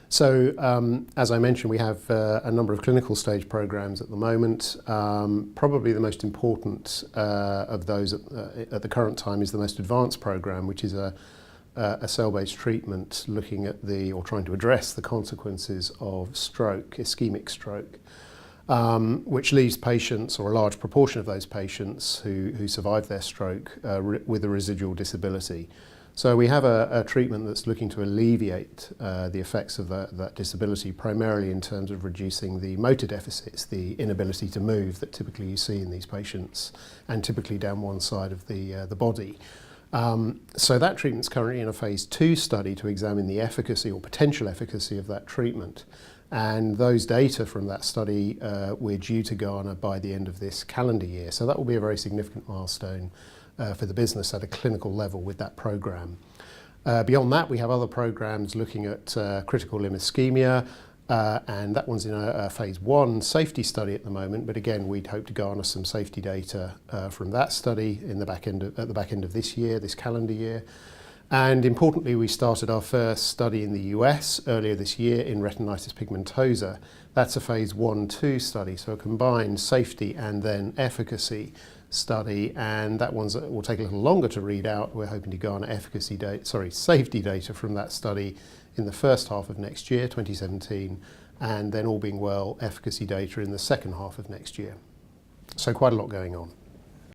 As I mentioned, we have a number of clinical stage programs at the moment. Probably the most important of those at the current time is the most advanced program, which is a cell-based treatment looking at or trying to address the consequences of stroke, ischemic stroke, which leaves patients, or a large proportion of those patients who survive their stroke with a residual disability. So we have a treatment that's looking to alleviate the effects of that disability, primarily in terms of reducing the motor deficits, the inability to move that typically you see in these patients, and typically down one side of the body. So that treatment's currently in a phase 2 study to examine the efficacy or potential efficacy of that treatment. And those data from that study we're due to garner by the end of this calendar year. So that will be a very significant milestone for the business at a clinical level with that program. Beyond that, we have other programs looking at critical limb ischemia, and that one's in a phase 1 safety study at the moment. But again, we'd hope to garner some safety data from that study at the back end of this year, this calendar year. And importantly, we started our first study in the US earlier this year in retinitis pigmentosa. That's a phase 1/2 study, so a combined safety and then efficacy study, and that will take a little longer to read out. We're hoping to garner safety data from that study in the first half of next year, 2017, and then all being well, efficacy data in the second half of next year. So quite a lot going on.